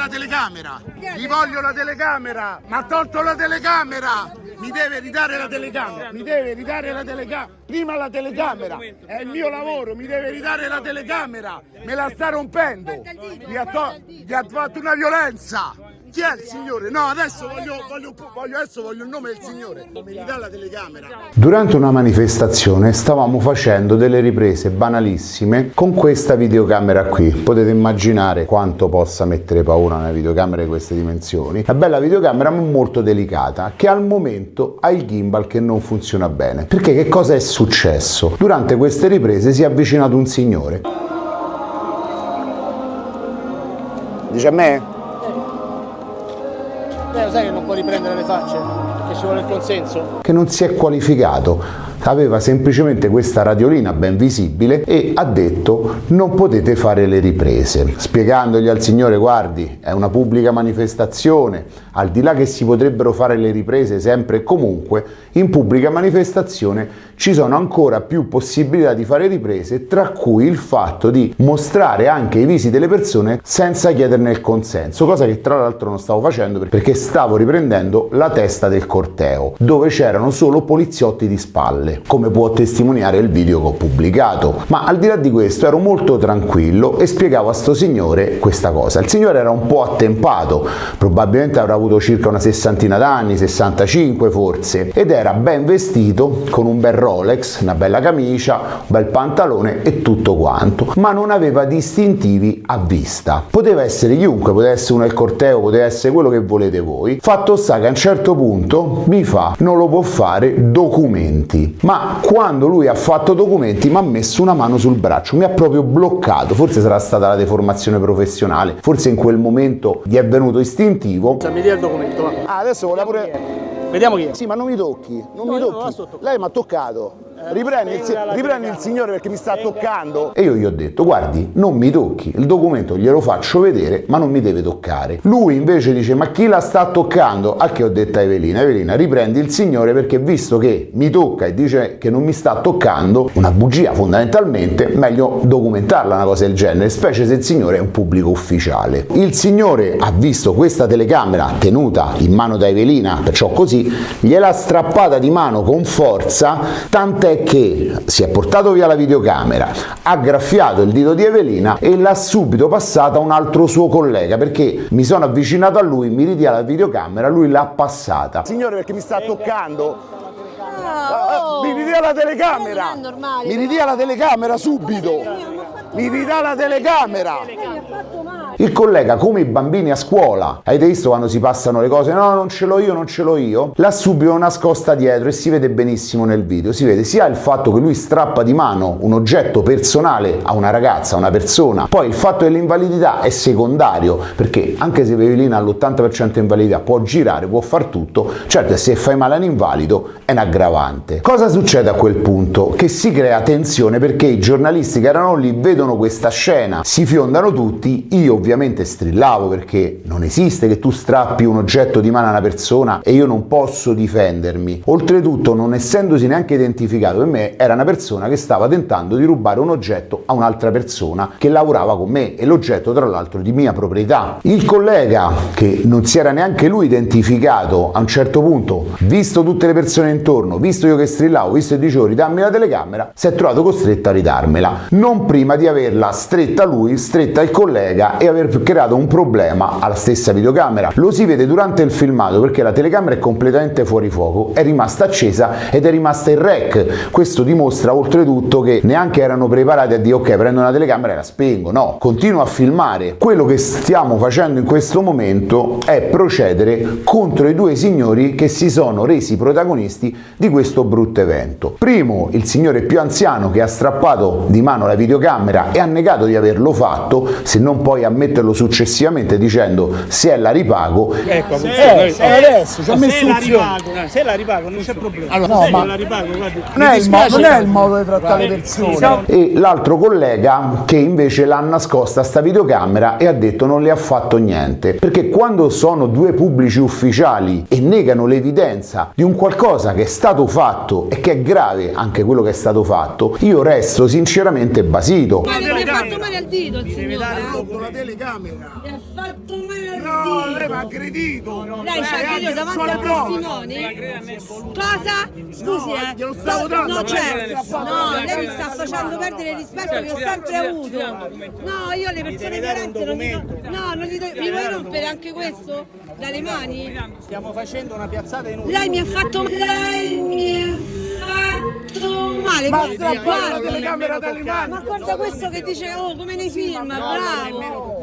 la telecamera. Gli voglio la telecamera. Ma ha tolto la telecamera. Mi deve ridare la telecamera. Mi deve ridare la telecamera. Prima la telecamera. È il mio lavoro. Mi deve ridare la telecamera. Me la sta rompendo. Gli ha fatto una violenza. Chi è il signore? No, adesso voglio il nome del signore. Mi ridà la telecamera. Durante una manifestazione stavamo facendo delle riprese banalissime con questa videocamera qui. Potete immaginare quanto possa mettere paura una videocamera di queste dimensioni. Una bella videocamera ma molto delicata, che al momento ha il gimbal che non funziona bene. Perché che cosa è successo? Durante queste riprese si è avvicinato un signore. Dice a me? Lo sai che non può riprendere le facce? Che ci vuole il consenso? Che non si è qualificato, aveva semplicemente questa radiolina ben visibile e ha detto non potete fare le riprese, spiegandogli al signore guardi è una pubblica manifestazione, al di là che si potrebbero fare le riprese sempre e comunque, in pubblica manifestazione ci sono ancora più possibilità di fare riprese, tra cui il fatto di mostrare anche i visi delle persone senza chiederne il consenso, cosa che tra l'altro non stavo facendo perché stavo riprendendo la testa del corteo, dove c'erano solo poliziotti di spalle, come può testimoniare il video che ho pubblicato. Ma al di là di questo ero molto tranquillo e spiegavo a sto signore questa cosa. Il signore era un po' attempato, probabilmente avrà avuto circa una sessantina d'anni, 65 forse, ed era ben vestito con un bel Rolex, una bella camicia, un bel pantalone e tutto quanto, ma non aveva distintivi a vista. Poteva essere chiunque, poteva essere uno del corteo, poteva essere quello che volete voi. Fatto sta che a un certo punto mi fa non lo può fare, documenti. Ma quando lui ha fatto documenti mi ha messo una mano sul braccio, mi ha proprio bloccato. Forse sarà stata la deformazione professionale, forse in quel momento gli è venuto istintivo. Mi dia il documento, va. Ah, adesso vuole pure... Vediamo chi è. Sì, ma non mi tocchi, non mi tocchi. Lei mi ha toccato. Riprendi il signore perché mi sta toccando. E io gli ho detto guardi non mi tocchi, il documento glielo faccio vedere ma non mi deve toccare. Lui invece dice ma chi la sta toccando? A che ho detto a Evelina, Evelina riprendi il signore perché visto che mi tocca e dice che non mi sta toccando, una bugia fondamentalmente, meglio documentarla una cosa del genere, specie se il signore è un pubblico ufficiale. Il signore ha visto questa telecamera tenuta in mano da Evelina, perciò così gliel'ha strappata di mano con forza, tant'è che si è portato via la videocamera, ha graffiato il dito di Evelina e l'ha subito passata a un altro suo collega perché mi sono avvicinato a lui, mi ridia la videocamera, lui l'ha passata. Signore perché mi sta toccando. Mi ridia la telecamera. Mi ridia la telecamera subito. Mi ridà la telecamera. Il collega, come i bambini a scuola, avete visto quando si passano le cose? No, non ce l'ho io, non ce l'ho io. L'ha subito nascosta dietro e si vede benissimo nel video. Si vede sia il fatto che lui strappa di mano un oggetto personale a una ragazza, a una persona. Poi il fatto dell'invalidità è secondario, perché anche se Evelina ha l'80% di invalidità, può girare, può far tutto. Certo, se fai male a un invalido è un aggravante. Cosa succede a quel punto? Che si crea tensione perché i giornalisti che erano lì vedono questa scena, si fiondano tutti, io ovviamente strillavo perché non esiste che tu strappi un oggetto di mano a una persona e io non posso difendermi. Oltretutto, non essendosi neanche identificato, per me era una persona che stava tentando di rubare un oggetto a un'altra persona che lavorava con me e l'oggetto tra l'altro di mia proprietà. Il collega, che non si era neanche lui identificato, a un certo punto, visto tutte le persone intorno, visto io che strillavo, visto che dicevo ridammi la telecamera, si è trovato costretto a ridarmela, non prima di averla stretta lui, stretta il collega e aver creato un problema alla stessa videocamera. Lo si vede durante il filmato perché la telecamera è completamente fuori fuoco, è rimasta accesa ed è rimasta in rec. Questo dimostra oltretutto che neanche erano preparati a dire ok, prendo una telecamera e la spengo. No, continuo a filmare. Quello che stiamo facendo in questo momento è procedere contro i due signori che si sono resi protagonisti di questo brutto evento. Primo, il signore più anziano che ha strappato di mano la videocamera e ha negato di averlo fatto, se non poi ammetterlo successivamente dicendo se la ripago. Ecco, adesso ci ho messo se la ripago non c'è problema. Allora, no, ma la ripago, guardi, non è il modo di trattare le persone. E l'altro collega che invece l'ha nascosta sta videocamera e ha detto non le ha fatto niente, perché quando sono due pubblici ufficiali e negano l'evidenza di un qualcosa che è stato fatto e che è grave anche quello che è stato fatto, io resto sinceramente basito. Mi ha fatto male al dito il signore. La telecamera. Mi ha fatto male al aggredito. Lei ci ha aggredito davanti ai testimoni? Cosa? Scusi, glielo stavo dando, no, ma lei mi sta facendo perdere il rispetto che ho sempre avuto. No, io le persone violente non gli do. No, non gli do. Mi vuoi rompere anche questo? Dalle mani? Stiamo facendo una piazzata inutile. Lei mi ha fatto male, guarda la telecamera dalle mani. ma guarda questo che dice, oh, come nei film, bravo,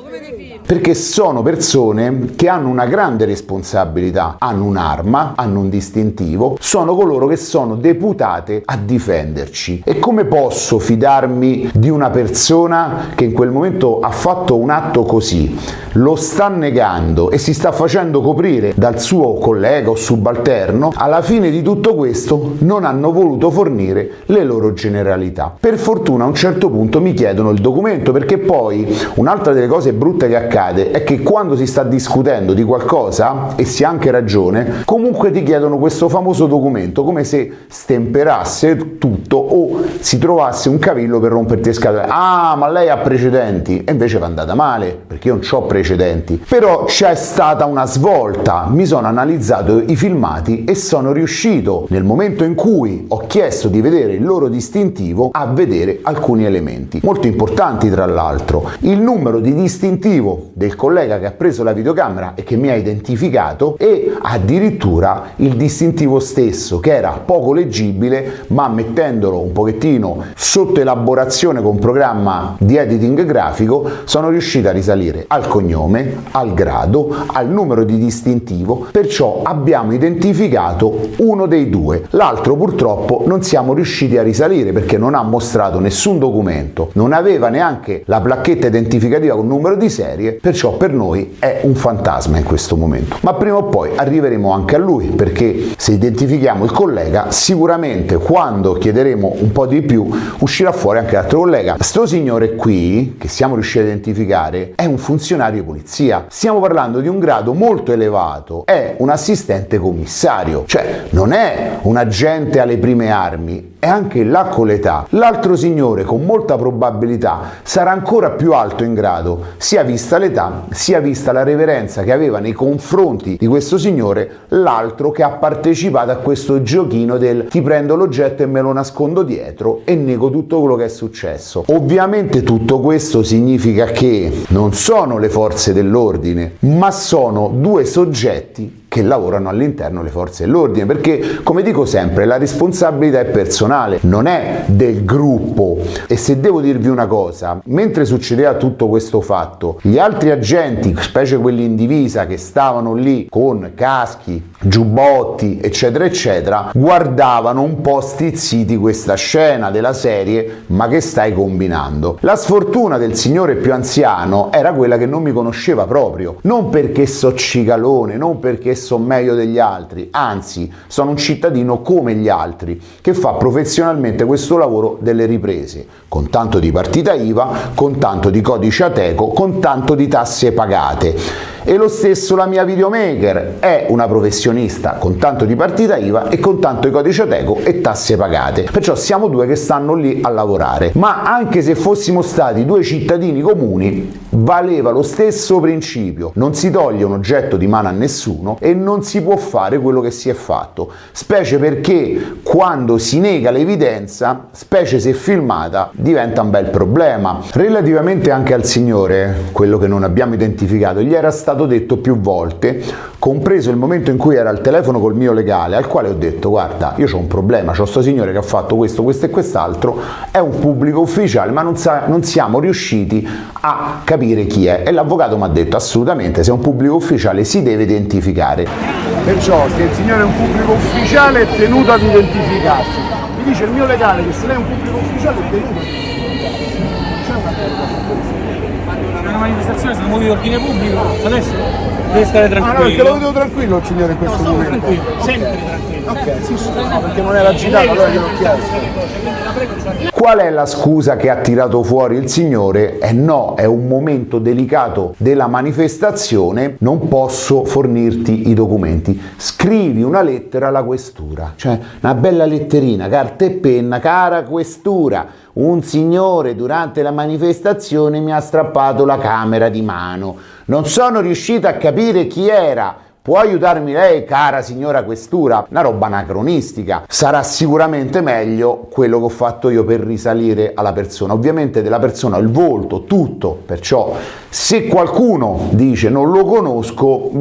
come nei film. Perché sono persone che hanno una grande responsabilità, hanno un'arma, hanno un distintivo, sono coloro che sono deputate a difenderci. E come posso fidarmi di una persona che in quel momento ha fatto un atto così, lo sta negando e si sta facendo coprire dal suo collega o subalterno? Alla fine di tutto questo non hanno voluto fornire le loro generalità. Per fortuna a un certo punto mi chiedono il documento, perché poi un'altra delle cose brutte che accade è che quando si sta discutendo di qualcosa, e si ha anche ragione, comunque ti chiedono questo famoso documento, come se stemperasse tutto o si trovasse un cavillo per romperti le scatole. Ah, ma lei ha precedenti, e invece va andata male, perché io non ho precedenti. Però c'è stata una svolta, mi sono analizzato i filmati e sono riuscito, nel momento in cui ho chiesto di vedere il loro distintivo, a vedere alcuni elementi molto importanti. Tra l'altro il numero di distintivo del collega che ha preso la videocamera e che mi ha identificato, e addirittura il distintivo stesso, che era poco leggibile, ma mettendolo un pochettino sotto elaborazione con un programma di editing grafico sono riuscito a risalire al cognome, al grado, al numero di distintivo. Perciò abbiamo identificato uno dei due. L'altro purtroppo non siamo riusciti a risalire perché non ha mostrato nessun documento, non aveva neanche la placchetta identificativa con numero di serie, perciò per noi è un fantasma in questo momento. Ma prima o poi arriveremo anche a lui, perché se identifichiamo il collega, sicuramente quando chiederemo un po' di più uscirà fuori anche l'altro collega. Sto signore qui, che siamo riusciti a identificare, è un funzionario di polizia. Stiamo parlando di un grado molto elevato, è un assistente commissario, cioè non è un agente alle prime armi, è anche là con l'età. L'altro signore con molta probabilità sarà ancora più alto in grado, sia vista l'età, sia vista la reverenza che aveva nei confronti di questo signore l'altro che ha partecipato a questo giochino del ti prendo l'oggetto e me lo nascondo dietro e nego tutto quello che è successo. Ovviamente tutto questo significa che non sono le forze dell'ordine, ma sono due soggetti che lavorano all'interno delle forze dell'ordine, perché come dico sempre la responsabilità è personale, non è del gruppo. E se devo dirvi una cosa, mentre succedeva tutto questo fatto, gli altri agenti, specie quelli in divisa che stavano lì con caschi, giubbotti eccetera eccetera, guardavano un po' stizziti questa scena della serie ma che stai combinando? La sfortuna del signore più anziano era quella che non mi conosceva proprio, non perché so cicalone, non perché so meglio degli altri, anzi sono un cittadino come gli altri che fa professionalmente questo lavoro delle riprese, con tanto di partita IVA, con tanto di codice Ateco, con tanto di tasse pagate. E lo stesso la mia videomaker è una professionista con tanto di partita IVA e con tanto di codice Ateco e tasse pagate. Perciò siamo due che stanno lì a lavorare. Ma anche se fossimo stati due cittadini comuni, valeva lo stesso principio. Non si toglie un oggetto di mano a nessuno e non si può fare quello che si è fatto. Specie perché quando si nega l'evidenza, specie se filmata, diventa un bel problema. Relativamente anche al signore, quello che non abbiamo identificato, gli era stato detto più volte, compreso il momento in cui era al telefono col mio legale, al quale ho detto guarda, io ho un problema, c'ho sto signore che ha fatto questo, questo e quest'altro, è un pubblico ufficiale ma non siamo riusciti a capire chi è. E l'avvocato mi ha detto assolutamente, se è un pubblico ufficiale si deve identificare. Perciò se il signore è un pubblico ufficiale è tenuto ad identificarsi. Mi dice il mio legale che se lei è un pubblico ufficiale è tenuto ad identificarsi. C'è una cosa. Una manifestazione, sono motivi di ordine pubblico, adesso deve stare tranquillo. Ah no, perché lo vedo tranquillo il signore in questo momento. Tranquillo, sempre tranquillo. Ok, sì, no, perché non era agitato, allora gliel'ho chiesto. Qual è la scusa che ha tirato fuori il signore? No, è un momento delicato della manifestazione, non posso fornirti i documenti. Scrivi una lettera alla questura, cioè una bella letterina, carta e penna, cara questura, un signore durante la manifestazione mi ha strappato la camera di mano. Non sono riuscito a capire chi era. Può aiutarmi lei, cara signora questura? Una roba anacronistica. Sarà sicuramente meglio quello che ho fatto io per risalire alla persona. Ovviamente della persona ho il volto, tutto. Perciò se qualcuno dice non lo conosco,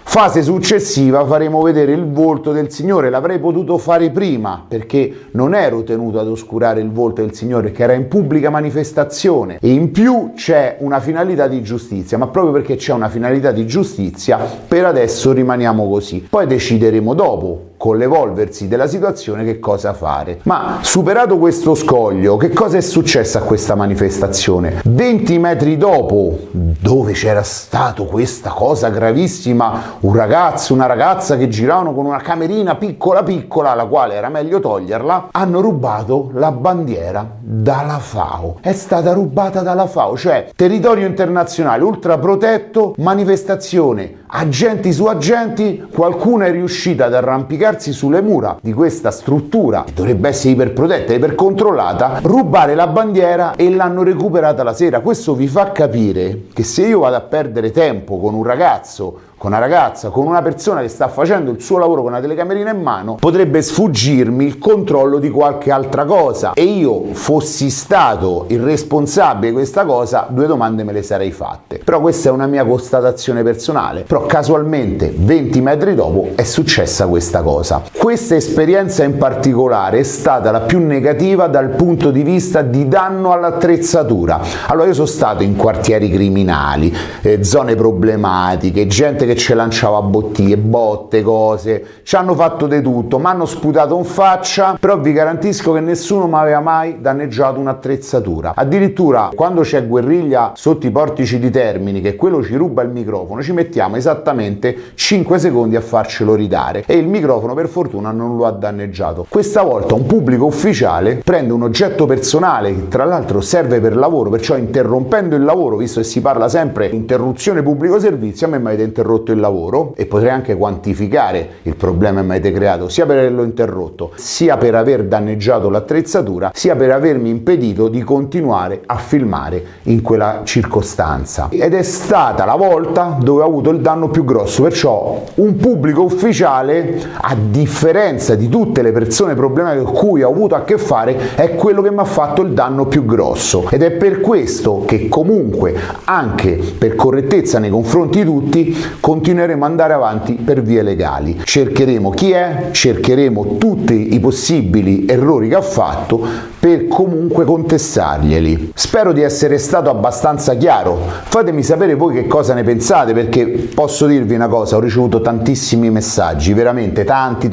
fase successiva faremo vedere il volto del signore. L'avrei potuto fare prima perché non ero tenuto ad oscurare il volto del signore, che era in pubblica manifestazione, e in più c'è una finalità di giustizia, ma proprio perché c'è una finalità di giustizia per adesso rimaniamo così, poi decideremo dopo con l'evolversi della situazione che cosa fare. Ma superato questo scoglio, che cosa è successo a questa manifestazione? 20 metri dopo, dove c'era stato questa cosa gravissima, un ragazzo, una ragazza che giravano con una camerina piccola piccola, la quale era meglio toglierla, hanno rubato la bandiera dalla FAO. È stata rubata dalla FAO, cioè territorio internazionale ultra protetto, manifestazione, agenti su agenti, qualcuno è riuscito ad arrampicarsi sulle mura di questa struttura che dovrebbe essere iperprotetta, ipercontrollata, rubare la bandiera e l'hanno recuperata la sera. Questo vi fa capire che se io vado a perdere tempo con un ragazzo, con una ragazza, con una persona che sta facendo il suo lavoro con una telecamerina in mano, potrebbe sfuggirmi il controllo di qualche altra cosa, e io fossi stato il responsabile di questa cosa, 2 domande me le sarei fatte. Però questa è una mia constatazione personale. Però casualmente 20 metri dopo è successa questa cosa. Questa esperienza in particolare è stata la più negativa dal punto di vista di danno all'attrezzatura. Allora, io sono stato in quartieri criminali, zone problematiche, gente che ci lanciava bottiglie, botte, cose, ci hanno fatto di tutto, mi hanno sputato in faccia, però vi garantisco che nessuno mi aveva mai danneggiato un'attrezzatura. Addirittura quando c'è guerriglia sotto i portici di Termini, che quello ci ruba il microfono, ci mettiamo esattamente 5 secondi a farcelo ridare e il microfono per fortuna non lo ha danneggiato. Questa volta un pubblico ufficiale prende un oggetto personale che tra l'altro serve per lavoro, perciò interrompendo il lavoro, visto che si parla sempre di interruzione pubblico servizio, a me mi avete interrotto il lavoro, e potrei anche quantificare il problema che mi avete creato, sia per averlo interrotto, sia per aver danneggiato l'attrezzatura, sia per avermi impedito di continuare a filmare in quella circostanza. Ed è stata la volta dove ho avuto il danno più grosso. Perciò un pubblico ufficiale, a differenza di tutte le persone problematiche con cui ho avuto a che fare, è quello che mi ha fatto il danno più grosso, ed è per questo che comunque, anche per correttezza nei confronti di tutti, continueremo ad andare avanti per vie legali. Cercheremo chi è, cercheremo tutti i possibili errori che ha fatto per comunque contestarglieli. Spero di essere stato abbastanza chiaro. Fatemi sapere voi che cosa ne pensate, perché posso dirvi una cosa, ho ricevuto tantissimi messaggi, veramente tanti,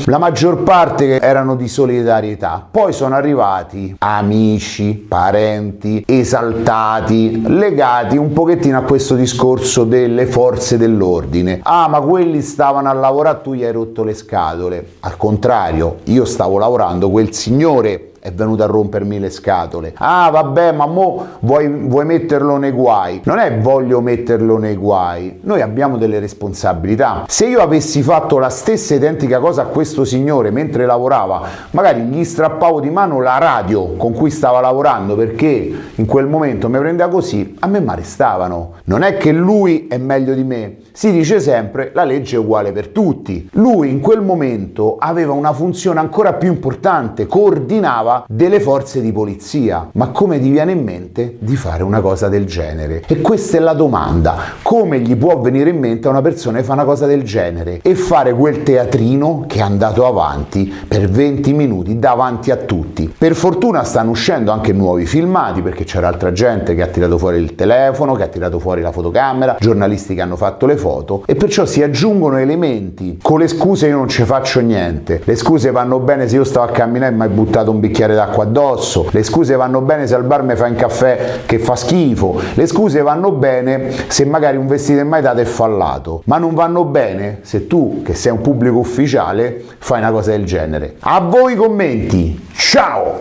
la maggior parte erano di solidarietà, poi sono arrivati amici, parenti, esaltati, legati un pochettino a questo discorso delle forze dell'ordine. Ah, ma quelli stavano a lavorare, tu gli hai rotto le scatole. Al contrario, io stavo lavorando, quel signore è venuto a rompermi le scatole. Ah, vabbè, ma mo vuoi metterlo nei guai? Non è voglio metterlo nei guai, noi abbiamo delle responsabilità. Se io avessi fatto la stessa identica cosa a questo signore mentre lavorava, magari gli strappavo di mano la radio con cui stava lavorando perché in quel momento mi prendeva così, a me mi arrestavano. Non è che lui è meglio di me, si dice sempre la legge è uguale per tutti. Lui in quel momento aveva una funzione ancora più importante, coordinava delle forze di polizia. Ma come ti viene in mente di fare una cosa del genere? E questa è la domanda: come gli può venire in mente a una persona che fa una cosa del genere e fare quel teatrino che è andato avanti per 20 minuti davanti a tutti? Per fortuna stanno uscendo anche nuovi filmati, perché c'era altra gente che ha tirato fuori il telefono, che ha tirato fuori la fotocamera, giornalisti che hanno fatto le foto, e perciò si aggiungono elementi. Con le scuse io non ci faccio niente, le scuse vanno bene se io stavo a camminare e mi hai buttato un bicchiere d'acqua addosso, le scuse vanno bene se al bar mi fai un caffè che fa schifo, le scuse vanno bene se magari un vestito che mi hai dato è fallato, ma non vanno bene se tu, che sei un pubblico ufficiale, fai una cosa del genere. A voi i commenti, ciao!